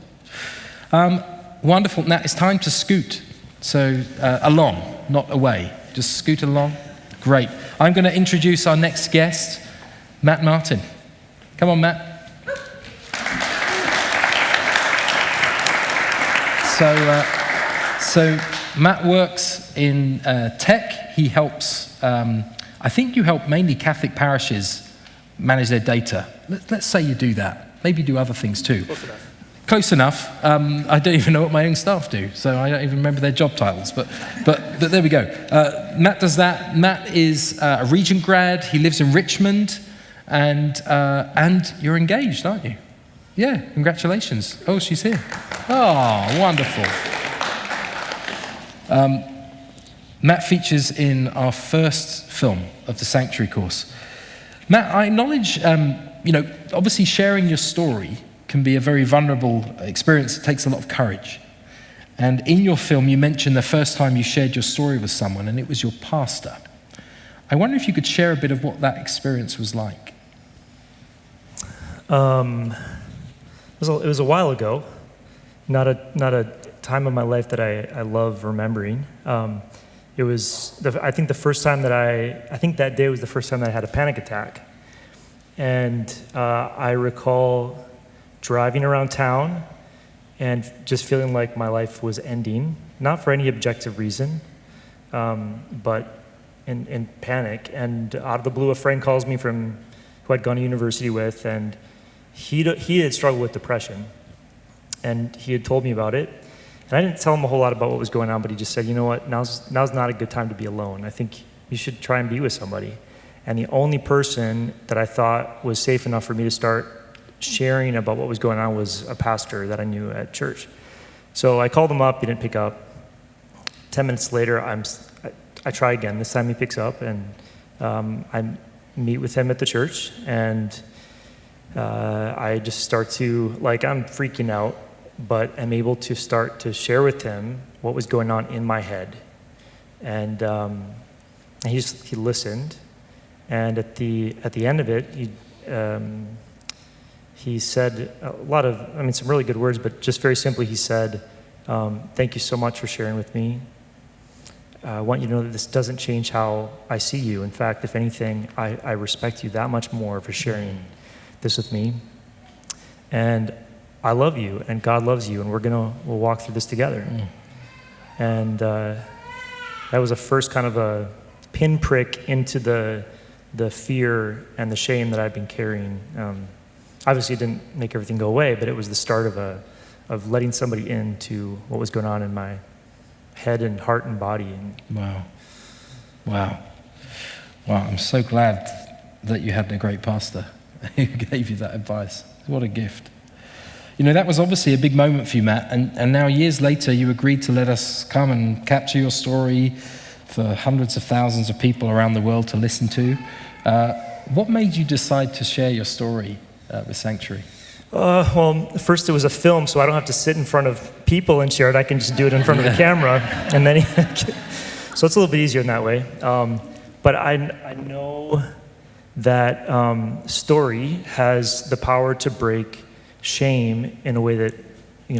Wonderful. Now it's time to scoot. So along, not away. Just scoot along. Great. I'm going to introduce our next guest, Matt Martin. Come on, Matt. So Matt works in tech. He helps, I think you help mainly Catholic parishes manage their data. Let's say you do that. Maybe do other things too. Close enough. I don't even know what my own staff do, so I don't even remember their job titles. But there we go. Matt does that. Matt is a Regent grad. He lives in Richmond, and you're engaged, aren't you? Yeah. Congratulations. Oh, she's here. Oh, wonderful. Matt features in our first film of the Sanctuary course. Matt, I acknowledge, obviously sharing your story can be a very vulnerable experience. It takes a lot of courage. And in your film, you mentioned the first time you shared your story with someone, and it was your pastor. I wonder if you could share a bit of what that experience was like. It was a while ago, not a time of my life that I love remembering. It was, I think that day was the first time that I had a panic attack. And I recall driving around town and just feeling like my life was ending, not for any objective reason, but in panic. And out of the blue, a friend calls me who I'd gone to university with, and he had struggled with depression. And he had told me about it. And I didn't tell him a whole lot about what was going on, but he just said, you know what, now's not a good time to be alone. I think you should try and be with somebody. And the only person that I thought was safe enough for me to start sharing about what was going on was a pastor that I knew at church. So I called him up, he didn't pick up. 10 minutes later, I try again. This time he picks up, and I meet with him at the church, and I just start to, I'm freaking out, but I'm able to start to share with him what was going on in my head. And he listened, and at the end of it, he said a lot of, some really good words, but just very simply, he said, thank you so much for sharing with me. I want you to know that this doesn't change how I see you. In fact, if anything, I respect you that much more for sharing this with me. And I love you, and God loves you, and we'll walk through this together. And that was a first kind of a pinprick into the fear and the shame that I've been carrying. Obviously, it didn't make everything go away, but it was the start of letting somebody into what was going on in my head and heart and body. Wow. I'm so glad that you had a great pastor who gave you that advice. What a gift. That was obviously a big moment for you, Matt, and now years later you agreed to let us come and capture your story for hundreds of thousands of people around the world to listen to. What made you decide to share your story with Sanctuary? Well, first it was a film, so I don't have to sit in front of people and share it. I can just do it in front of the camera, and then so it's a little bit easier in that way. But I know that story has the power to break shame in a way that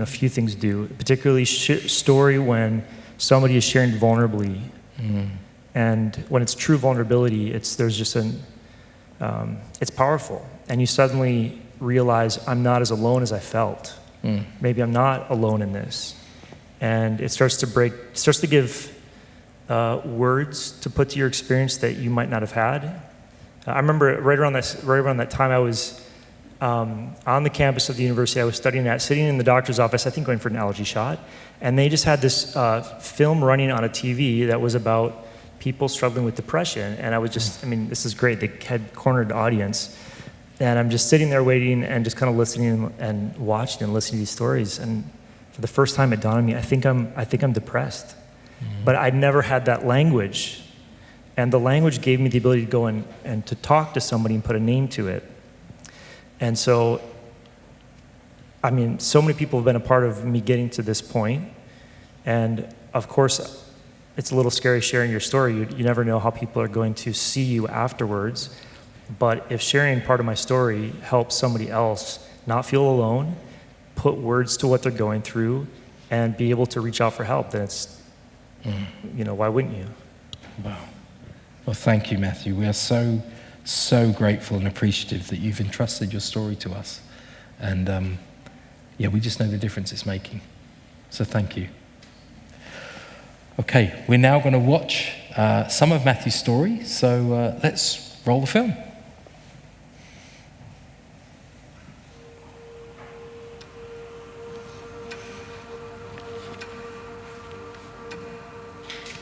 few things do. Particularly story when somebody is sharing vulnerably, and when it's true vulnerability, it's powerful, and you suddenly realize I'm not as alone as I felt. Maybe I'm not alone in this. And it starts to give words to put to your experience that you might not have had. I remember right around that time I was on the campus of the university I was studying at, sitting in the doctor's office, I think going for an allergy shot, and they just had this film running on a TV that was about people struggling with depression, and I was just, this is great, they had cornered the audience. And I'm just sitting there waiting and just kind of listening and watching and listening to these stories. And for the first time, it dawned on me, I think I'm depressed. But I'd never had that language. And the language gave me the ability to go and to talk to somebody and put a name to it. And so, so many people have been a part of me getting to this point. And of course, it's a little scary sharing your story. You never know how people are going to see you afterwards. But if sharing part of my story helps somebody else not feel alone, put words to what they're going through, and be able to reach out for help, then it's, why wouldn't you? Wow. Well, thank you, Matthew. We are so, so grateful and appreciative that you've entrusted your story to us. And we just know the difference it's making. So thank you. Okay, we're now going to watch some of Matthew's story. So let's roll the film.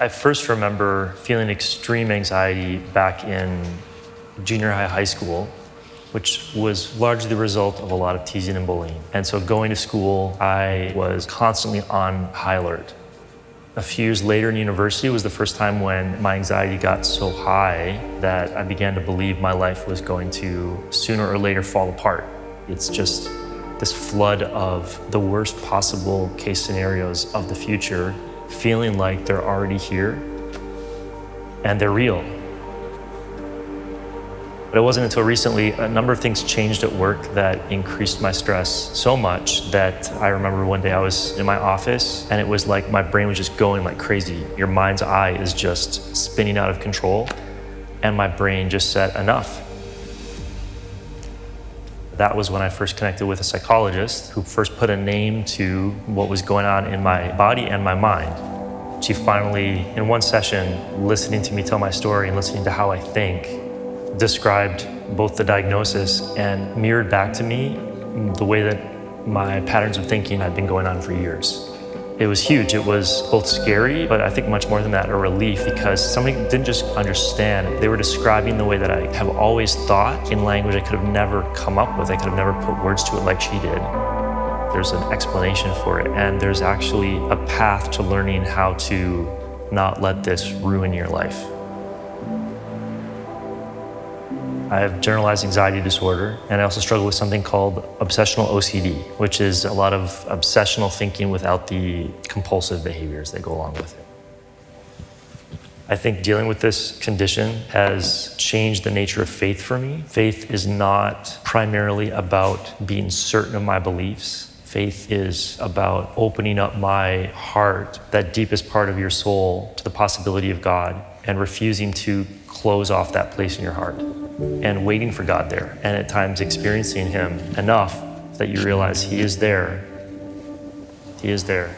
I first remember feeling extreme anxiety back in junior high school, which was largely the result of a lot of teasing and bullying. And so going to school, I was constantly on high alert. A few years later in university was the first time when my anxiety got so high that I began to believe my life was going to sooner or later fall apart. It's just this flood of the worst possible case scenarios of the future, feeling like they're already here and they're real. But it wasn't until recently a number of things changed at work that increased my stress so much that I remember one day I was in my office and it was like my brain was just going like crazy. Your mind's eye is just spinning out of control, and my brain just said enough. That was when I first connected with a psychologist who first put a name to what was going on in my body and my mind. She finally, in one session, listening to me tell my story and listening to how I think, described both the diagnosis and mirrored back to me the way that my patterns of thinking had been going on for years. It was huge. It was both scary, but I think much more than that, a relief, because somebody didn't just understand. They were describing the way that I have always thought in language I could have never come up with. I could have never put words to it like she did. There's an explanation for it, and there's actually a path to learning how to not let this ruin your life. I have generalized anxiety disorder, and I also struggle with something called obsessional OCD, which is a lot of obsessional thinking without the compulsive behaviors that go along with it. I think dealing with this condition has changed the nature of faith for me. Faith is not primarily about being certain of my beliefs. Faith is about opening up my heart, that deepest part of your soul, to the possibility of God, and refusing to close off that place in your heart, and waiting for God there, and at times experiencing Him enough that you realize He is there. He is there.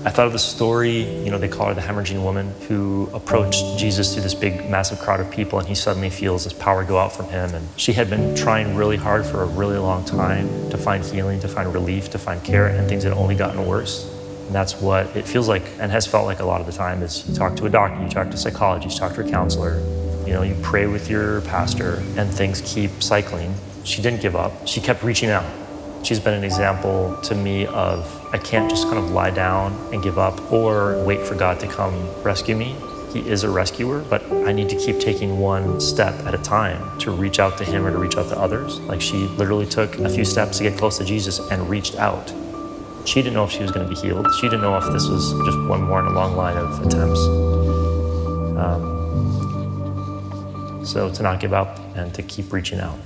I thought of the story, they call her the hemorrhaging woman, who approached Jesus through this big, massive crowd of people, and he suddenly feels this power go out from him. And she had been trying really hard for a really long time to find healing, to find relief, to find care, and things had only gotten worse. And that's what it feels like, and has felt like a lot of the time, is you talk to a doctor, you talk to a psychologist, you talk to a counselor, you pray with your pastor, and things keep cycling. She didn't give up. She kept reaching out. She's been an example to me of, I can't just kind of lie down and give up or wait for God to come rescue me. He is a rescuer, but I need to keep taking one step at a time to reach out to Him or to reach out to others. Like, she literally took a few steps to get close to Jesus and reached out. She didn't know if she was going to be healed. She didn't know if this was just one more in a long line of attempts. So to not give up and to keep reaching out.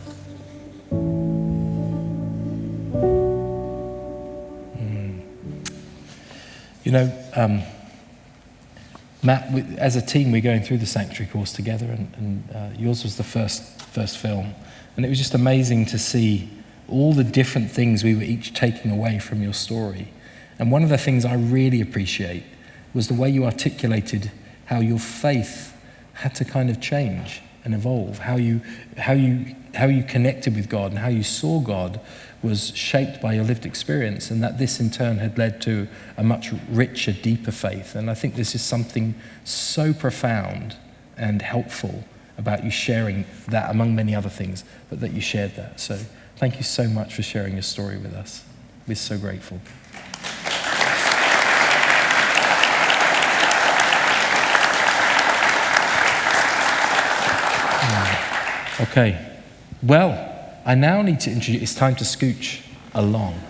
Matt, as a team, we're going through the Sanctuary course together, and yours was the first film. And it was just amazing to see all the different things we were each taking away from your story. And one of the things I really appreciate was the way you articulated how your faith had to kind of change and evolve, how you connected with God and how you saw God was shaped by your lived experience, and that this in turn had led to a much richer, deeper faith. And I think this is something so profound and helpful about you sharing that, among many other things, but that you shared that. So thank you so much for sharing your story with us. We're so grateful. Okay, well, I now need to introduce, it's time to scooch along.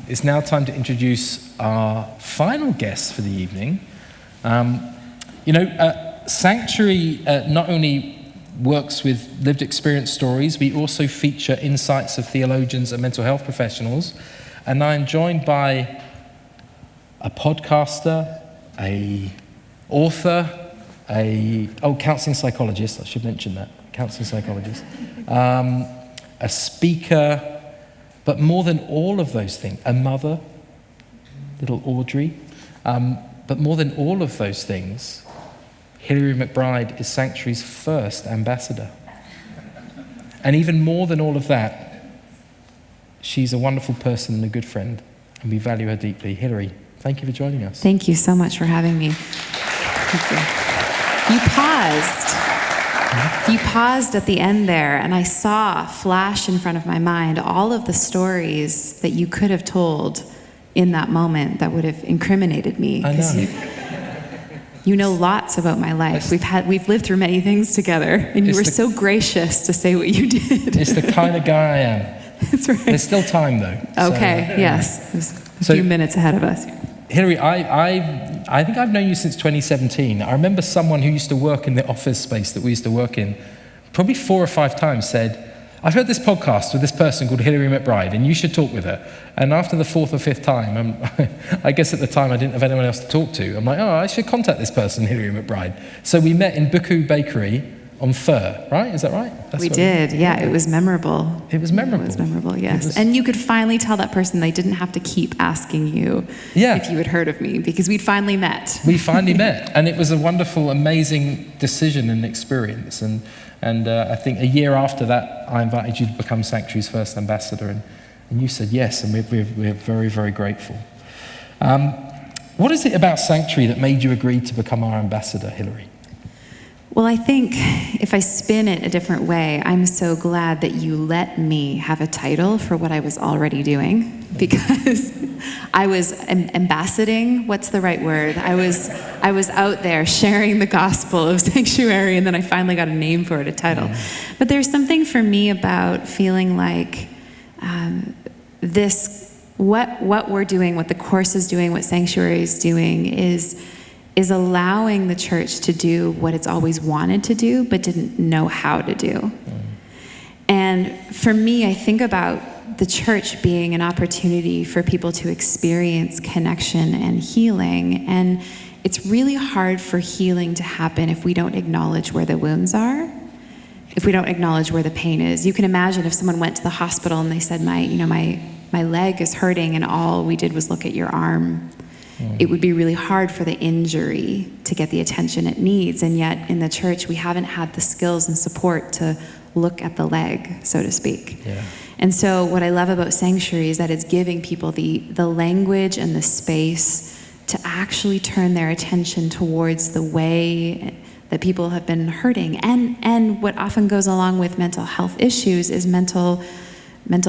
It's now time to introduce our final guest for the evening. Sanctuary not only works with lived experience stories, we also feature insights of theologians and mental health professionals. And I'm joined by a podcaster, a author, counseling psychologist, I should mention that, counseling psychologist, a speaker, but more than all of those things, a mother, little Audrey, but more than all of those things, Hilary McBride is Sanctuary's first ambassador. And even more than all of that, she's a wonderful person and a good friend, and we value her deeply. Hilary, thank you for joining us. Thank you so much for having me. Thank you. You paused at the end there, and I saw flash in front of my mind all of the stories that you could have told in that moment that would have incriminated me. I know. You know lots about my life. We've lived through many things together, and you were so gracious to say what you did. It's the kind of guy I am. That's right. There's still time though. Okay, yes. There's a few minutes ahead of us. Hilary, I think I've known you since 2017. I remember someone who used to work in the office space that we used to work in, probably 4 or 5 times said, I've heard this podcast with this person called Hilary McBride, and you should talk with her. And after the 4th or 5th time, I guess at the time I didn't have anyone else to talk to. I'm like, oh, I should contact this person, Hilary McBride. So we met in Buku Bakery on Fur, right? Is that right? We did, yeah. It was memorable. It was memorable. It was memorable, yes. And you could finally tell that person they didn't have to keep asking you if you had heard of me, because we'd finally met. We finally met, and it was a wonderful, amazing decision and experience. And I think a year after that, I invited you to become Sanctuary's first ambassador, and you said yes, and we're very, very grateful. What is it about Sanctuary that made you agree to become our ambassador, Hilary? Well, I think if I spin it a different way, I'm so glad that you let me have a title for what I was already doing, because I was ambassading, what's the right word? I was out there sharing the gospel of Sanctuary, and then I finally got a name for it, a title. But there's something for me about feeling like what we're doing, what the course is doing, what Sanctuary is doing is allowing the church to do what it's always wanted to do, but didn't know how to do. And for me, I think about the church being an opportunity for people to experience connection and healing. And it's really hard for healing to happen if we don't acknowledge where the wounds are, if we don't acknowledge where the pain is. You can imagine if someone went to the hospital and they said, my leg is hurting, and all we did was look at your arm. It would be really hard for the injury to get the attention it needs. And yet in the church, we haven't had the skills and support to look at the leg, so to speak. Yeah. And so what I love about Sanctuary is that it's giving people the language and the space to actually turn their attention towards the way that people have been hurting. And what often goes along with mental health issues is mental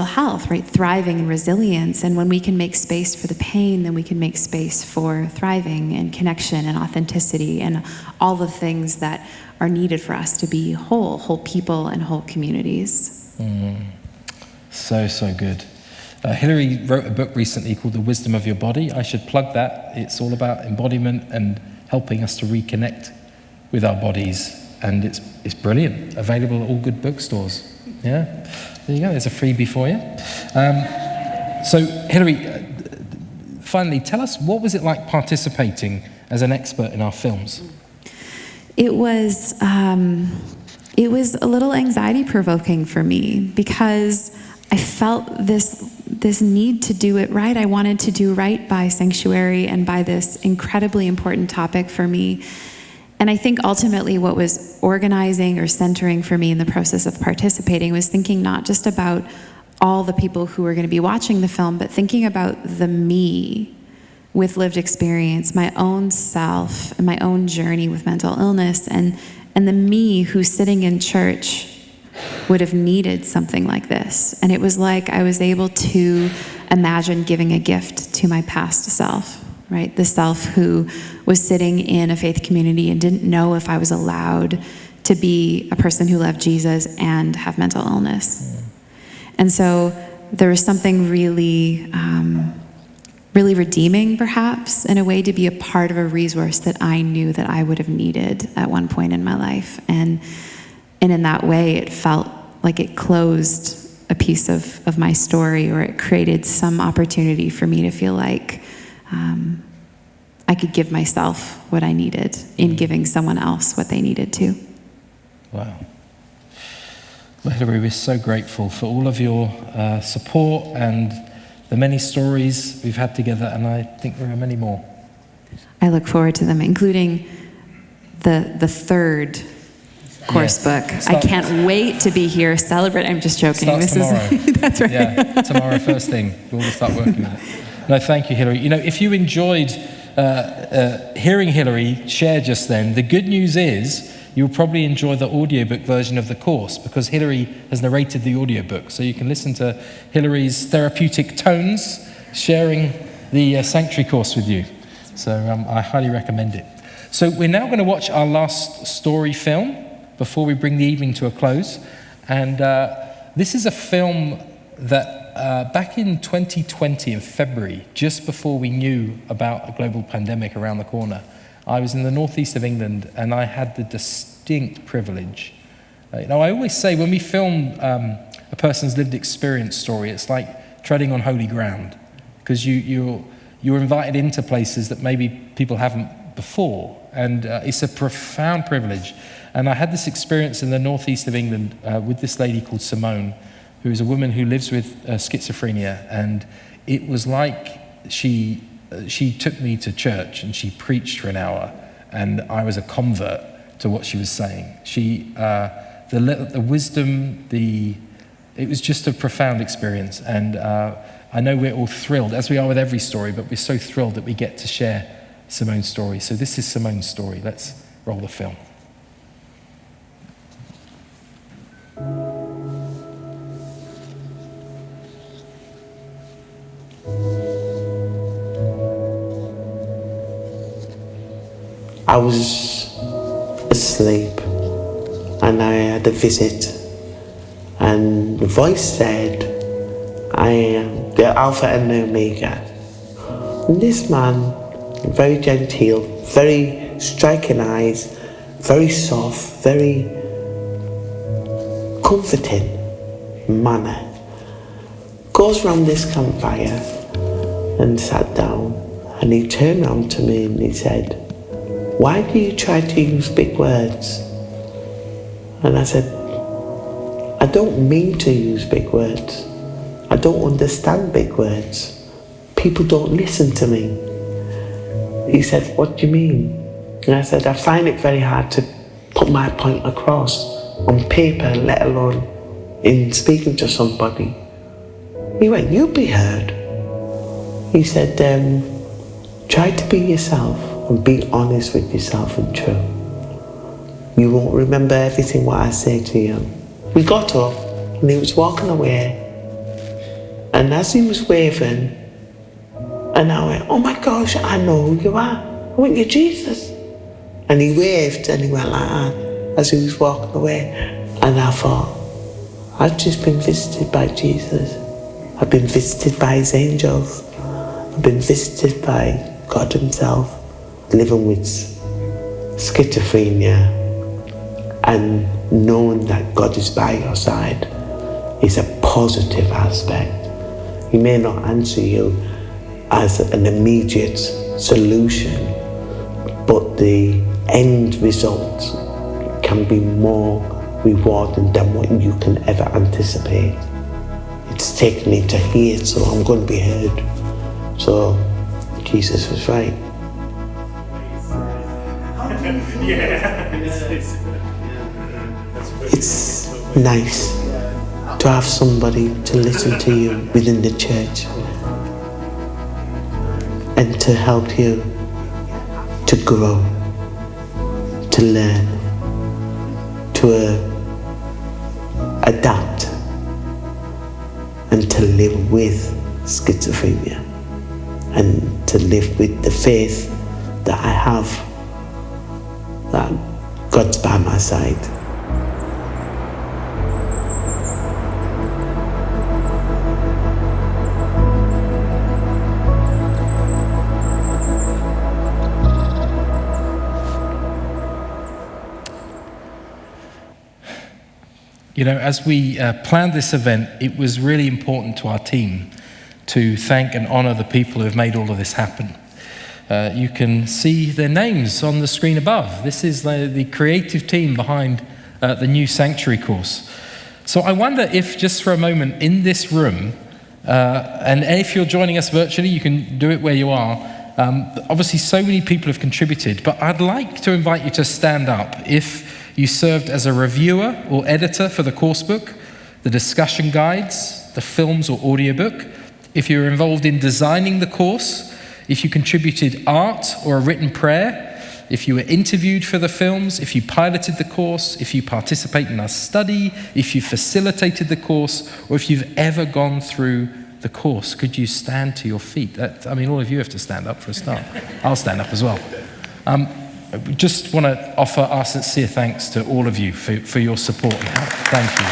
health, right? Thriving and resilience. And when we can make space for the pain, then we can make space for thriving and connection and authenticity and all the things that are needed for us to be whole people and whole communities. So good. Hilary wrote a book recently called The Wisdom of Your Body. I should plug that. It's all about embodiment and helping us to reconnect with our bodies. And it's brilliant. Available at all good bookstores. Yeah. There you go, there's a freebie for you. So, Hilary, finally, tell us, what was it like participating as an expert in our films? It was a little anxiety-provoking for me, because I felt this need to do it right. I wanted to do right by Sanctuary and by this incredibly important topic for me. And I think ultimately what was organizing or centering for me in the process of participating was thinking not just about all the people who were going to be watching the film, but thinking about the me with lived experience, my own self, and my own journey with mental illness, and the me who's sitting in church would have needed something like this. And it was like I was able to imagine giving a gift to my past self. Right? The self who was sitting in a faith community and didn't know if I was allowed to be a person who loved Jesus and have mental illness. And so there was something really, really redeeming, perhaps, in a way, to be a part of a resource that I knew that I would have needed at one point in my life. And in that way, it felt like it closed a piece of my story, or it created some opportunity for me to feel like I could give myself what I needed in giving someone else what they needed too. Wow. Well, Hilary, we're so grateful for all of your support and the many stories we've had together, and I think there are many more. I look forward to them, including the third course book. I can't wait to be here, celebrate. I'm just joking. Starts tomorrow. That's right. Yeah, tomorrow first thing. We'll start working on it. No, thank you, Hilary. You know, if you enjoyed hearing Hilary share just then, the good news is you'll probably enjoy the audiobook version of the course, because Hilary has narrated the audiobook. So you can listen to Hilary's therapeutic tones, sharing the Sanctuary course with you. So I highly recommend it. So we're now going to watch our last story film before we bring the evening to a close. And this is a film that back in 2020 in February, just before we knew about a global pandemic around the corner, I was in the northeast of England and I had the distinct privilege. I always say when we film a person's lived experience story, it's like treading on holy ground, because you're invited into places that maybe people haven't before, and it's a profound privilege. And I had this experience in the northeast of England with this lady called Simone, who is a woman who lives with schizophrenia, and it was like she took me to church and she preached for an hour, and I was a convert to what she was saying. The wisdom, it was just a profound experience, and I know we're all thrilled, as we are with every story, but we're so thrilled that we get to share Simone's story. So this is Simone's story. Let's roll the film. I was asleep and I had a visit, and the voice said, I am the Alpha and the Omega. And this man, very genteel, very striking eyes, very soft, very comforting manner, goes round this campfire and sat down, and he turned round to me and he said, why do you try to use big words? And I said, I don't mean to use big words. I don't understand big words. People don't listen to me. He said, what do you mean? And I said, I find it very hard to put my point across on paper, let alone in speaking to somebody. He went, you'll be heard. He said, try to be yourself and be honest with yourself and true. You won't remember everything what I say to you. We got up and he was walking away, and as he was waving, and I went, oh my gosh, I know who you are. I went, you're Jesus. And he waved and he went like that as he was walking away. And I thought, I've just been visited by Jesus. I've been visited by his angels. I've been visited by God himself, living with schizophrenia, and knowing that God is by your side is a positive aspect. He may not answer you as an immediate solution, but the end result can be more rewarding than what you can ever anticipate. It's taken me to here, so I'm going to be heard. So Jesus was right. It's nice to have somebody to listen to you within the church and to help you to grow, to learn, to adapt, and to live with schizophrenia, and to live with the faith that I have, that God's by my side. You know, as we planned this event, it was really important to our team to thank and honor the people who have made all of this happen. You can see their names on the screen above. This is the creative team behind the new Sanctuary course. So I wonder if just for a moment in this room, and if you're joining us virtually, you can do it where you are. Obviously, so many people have contributed, but I'd like to invite you to stand up if you served as a reviewer or editor for the course book, the discussion guides, the films or audiobook, if you were involved in designing the course, if you contributed art or a written prayer, if you were interviewed for the films, if you piloted the course, if you participate in our study, if you facilitated the course, or if you've ever gone through the course, could you stand to your feet? All of you have to stand up for a start. I'll stand up as well. We just want to offer our sincere thanks to all of you for your support and help. Thank you.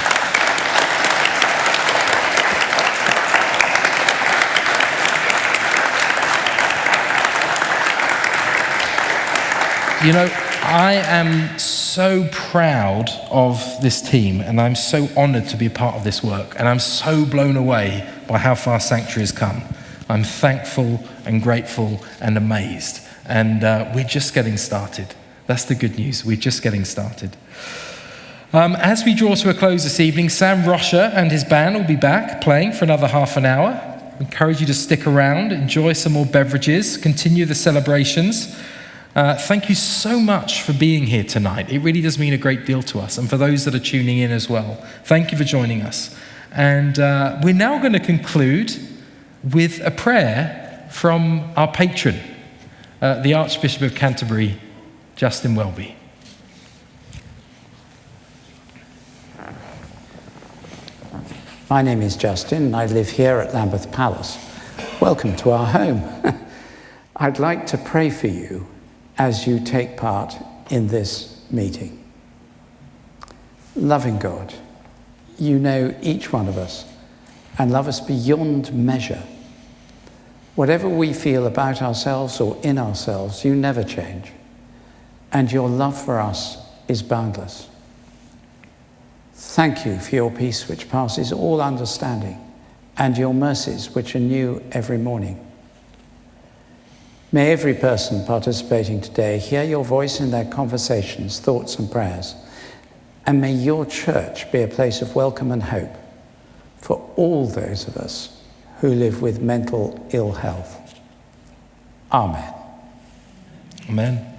You know, I am so proud of this team, and I'm so honored to be a part of this work, and I'm so blown away by how far Sanctuary has come. I'm thankful and grateful and amazed, and we're just getting started. That's the good news. We're just getting started. As we draw to a close this evening, Sam Rocha and his band will be back playing for another half an hour. I encourage you to stick around, enjoy some more beverages, continue the celebrations. Thank you so much for being here tonight. It really does mean a great deal to us, and for those that are tuning in as well. Thank you for joining us. And we're now going to conclude with a prayer from our patron, the Archbishop of Canterbury, Justin Welby. My name is Justin, and I live here at Lambeth Palace. Welcome to our home. I'd like to pray for you as you take part in this meeting. Loving God, you know each one of us and love us beyond measure. Whatever we feel about ourselves or in ourselves, you never change, and your love for us is boundless. Thank you for your peace which passes all understanding, and your mercies which are new every morning. May every person participating today hear your voice in their conversations, thoughts and prayers, and may your church be a place of welcome and hope for all those of us who live with mental ill health. Amen. Amen.